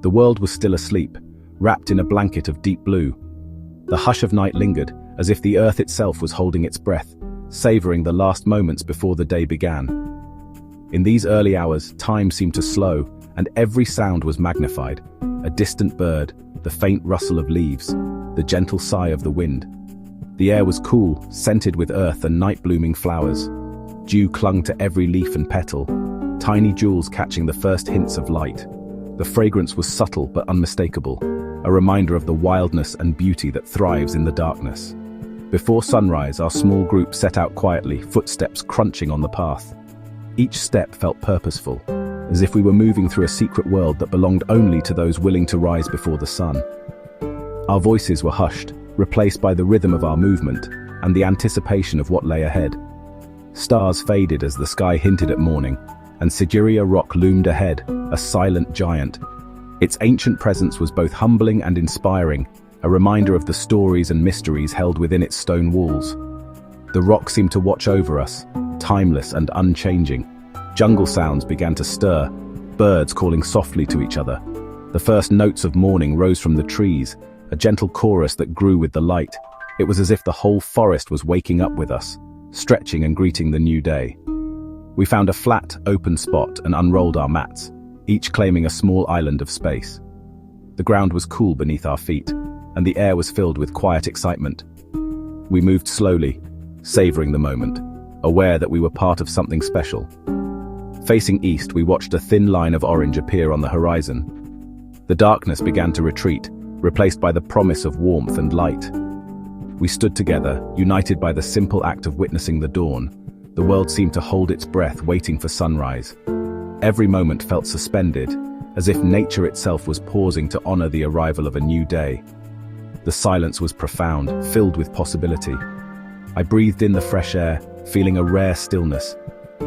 The world was still asleep, wrapped in a blanket of deep blue. The hush of night lingered, as if the earth itself was holding its breath, savoring the last moments before the day began. In these early hours, time seemed to slow, and every sound was magnified. A distant bird, the faint rustle of leaves, the gentle sigh of the wind. The air was cool, scented with earth and night-blooming flowers. Dew clung to every leaf and petal, tiny jewels catching the first hints of light. The fragrance was subtle but unmistakable, a reminder of the wildness and beauty that thrives in the darkness. Before sunrise, our small group set out quietly, footsteps crunching on the path. Each step felt purposeful, as if we were moving through a secret world that belonged only to those willing to rise before the sun. Our voices were hushed, replaced by the rhythm of our movement and the anticipation of what lay ahead. Stars faded as the sky hinted at morning, and Sigiriya Rock loomed ahead, a silent giant. Its ancient presence was both humbling and inspiring, a reminder of the stories and mysteries held within its stone walls. The rock seemed to watch over us, timeless and unchanging. Jungle sounds began to stir, birds calling softly to each other. The first notes of morning rose from the trees, a gentle chorus that grew with the light. It was as if the whole forest was waking up with us, stretching and greeting the new day. We found a flat, open spot and unrolled our mats, each claiming a small island of space. The ground was cool beneath our feet, and the air was filled with quiet excitement. We moved slowly, savoring the moment, aware that we were part of something special. Facing east, we watched a thin line of orange appear on the horizon. The darkness began to retreat, replaced by the promise of warmth and light. We stood together, united by the simple act of witnessing the dawn. The world seemed to hold its breath, waiting for sunrise. Every moment felt suspended, as if nature itself was pausing to honor the arrival of a new day. The silence was profound, filled with possibility. I breathed in the fresh air, feeling a rare stillness.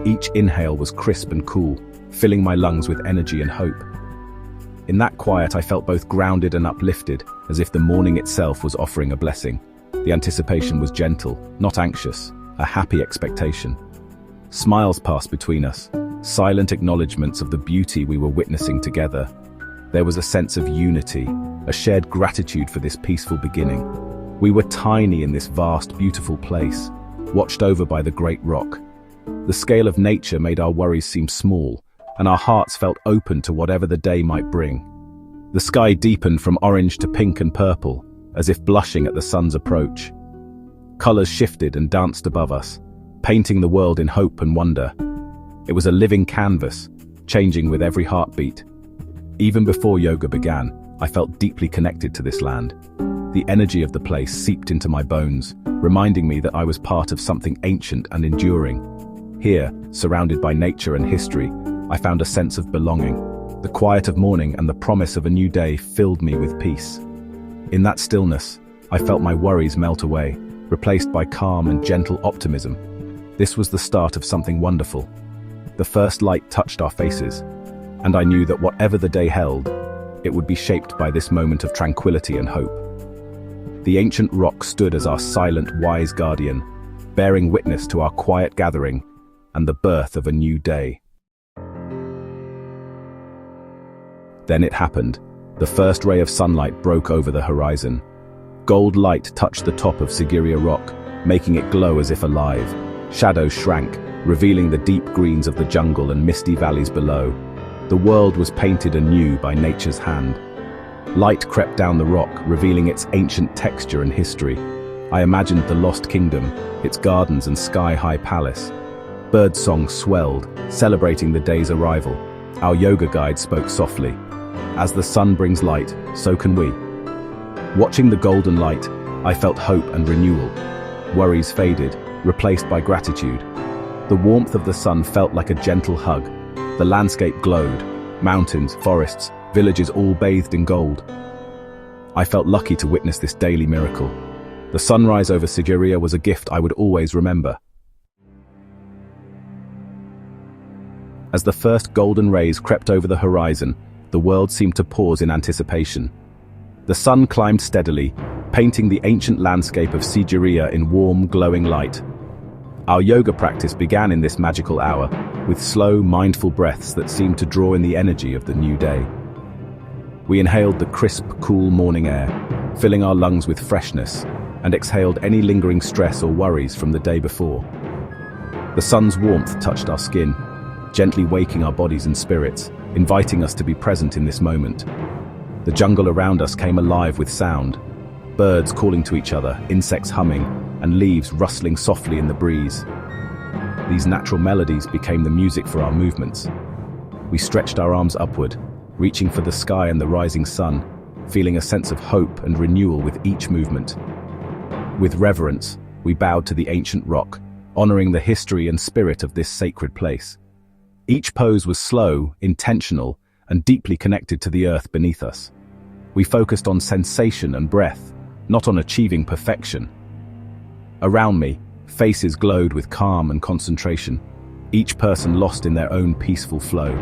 Each inhale was crisp and cool, filling my lungs with energy and hope. In that quiet, I felt both grounded and uplifted, as if the morning itself was offering a blessing. The anticipation was gentle, not anxious, a happy expectation. Smiles passed between us, silent acknowledgements of the beauty we were witnessing together. There was a sense of unity, a shared gratitude for this peaceful beginning. We were tiny in this vast, beautiful place, watched over by the great rock. The scale of nature made our worries seem small, and our hearts felt open to whatever the day might bring. The sky deepened from orange to pink and purple, as if blushing at the sun's approach. Colors shifted and danced above us, painting the world in hope and wonder. It was a living canvas, changing with every heartbeat. Even before yoga began, I felt deeply connected to this land. The energy of the place seeped into my bones, reminding me that I was part of something ancient and enduring. Here, surrounded by nature and history, I found a sense of belonging. The quiet of morning and the promise of a new day filled me with peace. In that stillness, I felt my worries melt away, replaced by calm and gentle optimism. This was the start of something wonderful. The first light touched our faces, and I knew that whatever the day held, it would be shaped by this moment of tranquility and hope. The ancient rock stood as our silent, wise guardian, bearing witness to our quiet gathering and the birth of a new day. Then it happened. The first ray of sunlight broke over the horizon. Gold light touched the top of Sigiriya Rock, making it glow as if alive. Shadows shrank, revealing the deep greens of the jungle and misty valleys below. The world was painted anew by nature's hand. Light crept down the rock, revealing its ancient texture and history. I imagined the lost kingdom, its gardens and sky-high palace. Birdsong swelled, celebrating the day's arrival. Our yoga guide spoke softly. As the sun brings light, so can we. Watching the golden light, I felt hope and renewal. Worries faded, replaced by gratitude. The warmth of the sun felt like a gentle hug. The landscape glowed, mountains, forests, villages all bathed in gold. I felt lucky to witness this daily miracle. The sunrise over Sigiriya was a gift I would always remember. As the first golden rays crept over the horizon, the world seemed to pause in anticipation. The sun climbed steadily, painting the ancient landscape of Sigiriya in warm, glowing light. Our yoga practice began in this magical hour, with slow, mindful breaths that seemed to draw in the energy of the new day. We inhaled the crisp, cool morning air, filling our lungs with freshness, and exhaled any lingering stress or worries from the day before. The sun's warmth touched our skin, gently waking our bodies and spirits, inviting us to be present in this moment. The jungle around us came alive with sound, birds calling to each other, insects humming, and leaves rustling softly in the breeze. These natural melodies became the music for our movements. We stretched our arms upward, reaching for the sky and the rising sun, feeling a sense of hope and renewal with each movement. With reverence, we bowed to the ancient rock, honoring the history and spirit of this sacred place. Each pose was slow, intentional, and deeply connected to the earth beneath us. We focused on sensation and breath, not on achieving perfection. Around me, faces glowed with calm and concentration, each person lost in their own peaceful flow.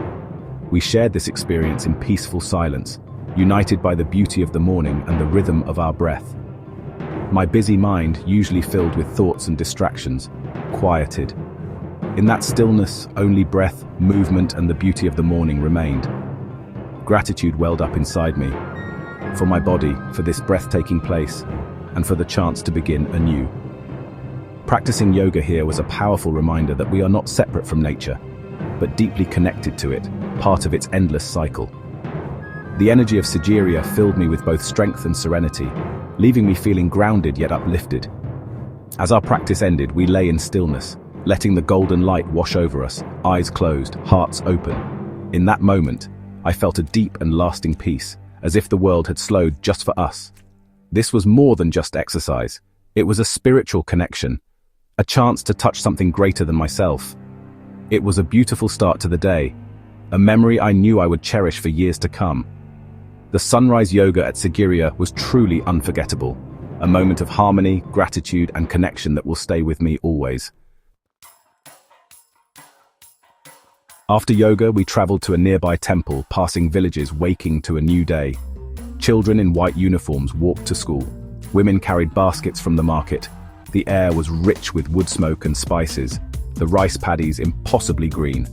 We shared this experience in peaceful silence, united by the beauty of the morning and the rhythm of our breath. My busy mind, usually filled with thoughts and distractions, quieted. In that stillness, only breath, movement, and the beauty of the morning remained. Gratitude welled up inside me, for my body, for this breathtaking place, and for the chance to begin anew. Practicing yoga here was a powerful reminder that we are not separate from nature, but deeply connected to it, part of its endless cycle. The energy of Sigiriya filled me with both strength and serenity, leaving me feeling grounded yet uplifted. As our practice ended, we lay in stillness, letting the golden light wash over us, eyes closed, hearts open. In that moment, I felt a deep and lasting peace, as if the world had slowed just for us. This was more than just exercise. It was a spiritual connection, a chance to touch something greater than myself. It was a beautiful start to the day, a memory I knew I would cherish for years to come. The sunrise yoga at Sigiriya was truly unforgettable, a moment of harmony, gratitude, and connection that will stay with me always. After yoga, we traveled to a nearby temple, passing villages waking to a new day. Children in white uniforms walked to school. Women carried baskets from the market. The air was rich with wood smoke and spices, the rice paddies impossibly green.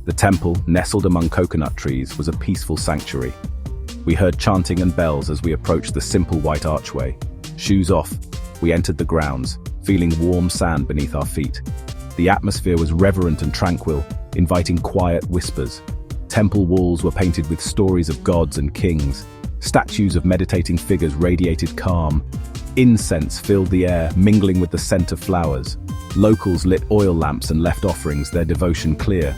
The temple, nestled among coconut trees, was a peaceful sanctuary. We heard chanting and bells as we approached the simple white archway. Shoes off, we entered the grounds, feeling warm sand beneath our feet. The atmosphere was reverent and tranquil, inviting quiet whispers. Temple walls were painted with stories of gods and kings. Statues of meditating figures radiated calm. Incense filled the air, mingling with the scent of flowers. Locals lit oil lamps and left offerings, their devotion clear.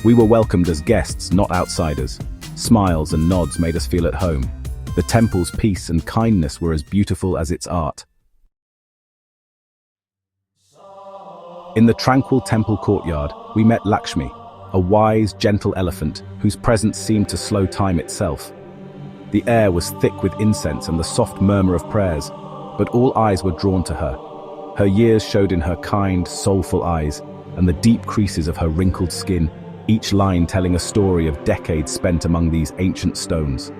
We were welcomed as guests, not outsiders. Smiles and nods made us feel at home. The temple's peace and kindness were as beautiful as its art. In the tranquil temple courtyard, we met Lakshmi, a wise, gentle elephant whose presence seemed to slow time itself. The air was thick with incense and the soft murmur of prayers, but all eyes were drawn to her. Her years showed in her kind, soulful eyes, and the deep creases of her wrinkled skin, each line telling a story of decades spent among these ancient stones.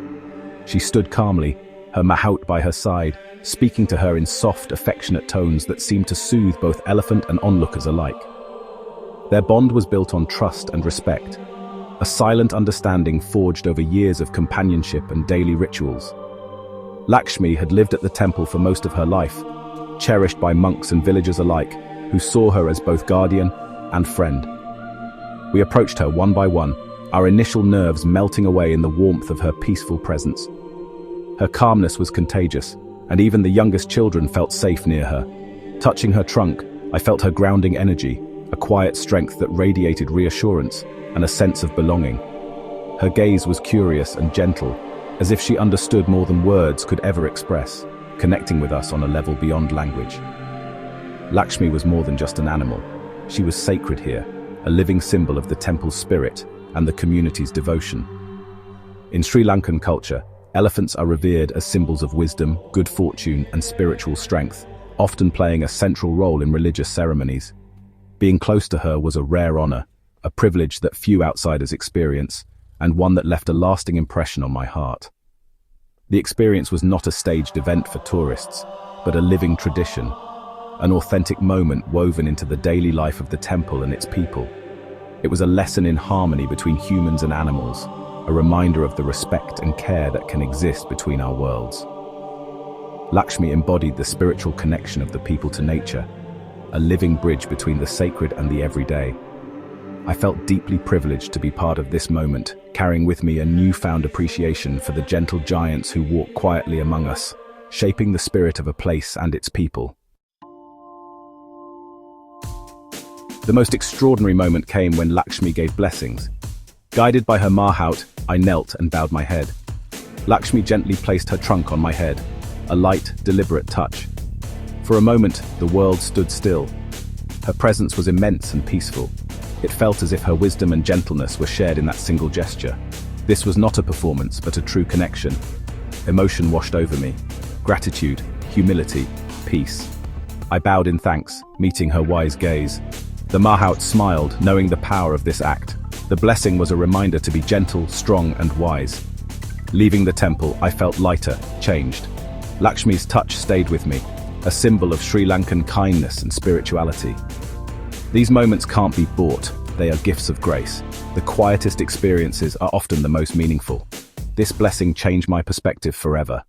She stood calmly, her mahout by her side, speaking to her in soft, affectionate tones that seemed to soothe both elephant and onlookers alike. Their bond was built on trust and respect, a silent understanding forged over years of companionship and daily rituals. Lakshmi had lived at the temple for most of her life, cherished by monks and villagers alike, who saw her as both guardian and friend. We approached her one by one, our initial nerves melting away in the warmth of her peaceful presence. Her calmness was contagious, and even the youngest children felt safe near her. Touching her trunk, I felt her grounding energy, a quiet strength that radiated reassurance and a sense of belonging. Her gaze was curious and gentle, as if she understood more than words could ever express, connecting with us on a level beyond language. Lakshmi was more than just an animal. She was sacred here, a living symbol of the temple's spirit and the community's devotion. In Sri Lankan culture, elephants are revered as symbols of wisdom, good fortune, and spiritual strength, often playing a central role in religious ceremonies. Being close to her was a rare honor, a privilege that few outsiders experience, and one that left a lasting impression on my heart. The experience was not a staged event for tourists, but a living tradition, an authentic moment woven into the daily life of the temple and its people. It was a lesson in harmony between humans and animals, a reminder of the respect and care that can exist between our worlds. Lakshmi embodied the spiritual connection of the people to nature, a living bridge between the sacred and the everyday. I felt deeply privileged to be part of this moment, carrying with me a newfound appreciation for the gentle giants who walk quietly among us, shaping the spirit of a place and its people. The most extraordinary moment came when Lakshmi gave blessings. Guided by her mahout, I knelt and bowed my head. Lakshmi gently placed her trunk on my head, a light, deliberate touch. For a moment, the world stood still. Her presence was immense and peaceful. It felt as if her wisdom and gentleness were shared in that single gesture. This was not a performance, but a true connection. Emotion washed over me. Gratitude, humility, peace. I bowed in thanks, meeting her wise gaze. The mahout smiled, knowing the power of this act. The blessing was a reminder to be gentle, strong, and wise. Leaving the temple, I felt lighter, changed. Lakshmi's touch stayed with me, a symbol of Sri Lankan kindness and spirituality. These moments can't be bought, they are gifts of grace. The quietest experiences are often the most meaningful. This blessing changed my perspective forever.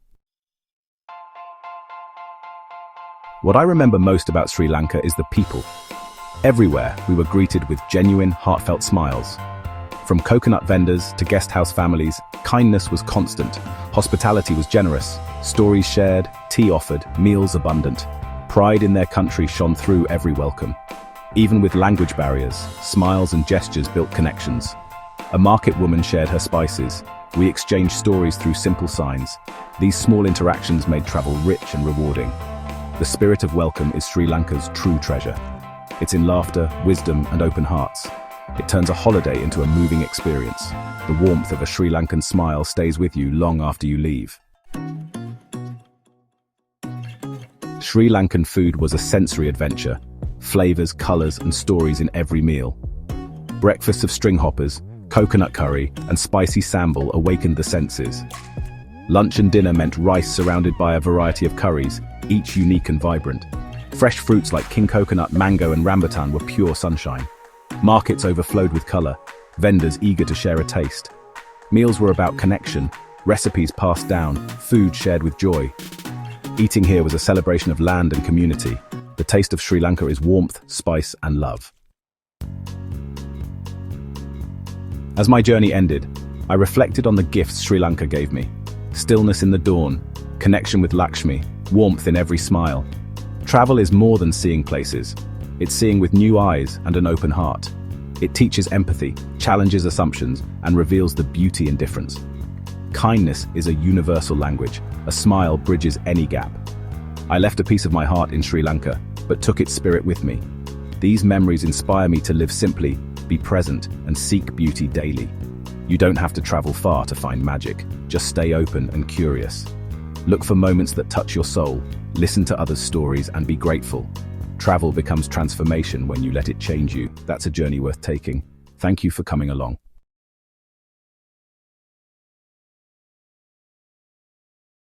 What I remember most about Sri Lanka is the people. Everywhere, we were greeted with genuine, heartfelt smiles. From coconut vendors to guest house families, kindness was constant. Hospitality was generous. Stories shared, tea offered, meals abundant. Pride in their country shone through every welcome. Even with language barriers, smiles and gestures built connections. A market woman shared her spices. We exchanged stories through simple signs. These small interactions made travel rich and rewarding. The spirit of welcome is Sri Lanka's true treasure. It's in laughter, wisdom, and open hearts. It turns a holiday into a moving experience. The warmth of a Sri Lankan smile stays with you long after you leave. Sri Lankan food was a sensory adventure. Flavors, colors, and stories in every meal. Breakfasts of string hoppers, coconut curry, and spicy sambal awakened the senses. Lunch and dinner meant rice surrounded by a variety of curries, each unique and vibrant. Fresh fruits like king coconut, mango, and rambutan were pure sunshine. Markets overflowed with color, vendors eager to share a taste. Meals were about connection, recipes passed down, food shared with joy. Eating here was a celebration of land and community. The taste of Sri Lanka is warmth, spice, and love. As my journey ended, I reflected on the gifts Sri Lanka gave me. Stillness in the dawn, connection with Lakshmi, warmth in every smile. Travel is more than seeing places. It's seeing with new eyes and an open heart. It teaches empathy, challenges assumptions, and reveals the beauty in difference. Kindness is a universal language. A smile bridges any gap. I left a piece of my heart in Sri Lanka, but took its spirit with me. These memories inspire me to live simply, be present, and seek beauty daily. You don't have to travel far to find magic. Just stay open and curious. Look for moments that touch your soul, listen to others' stories, and be grateful. Travel becomes transformation when you let it change you. That's a journey worth taking. Thank you for coming along.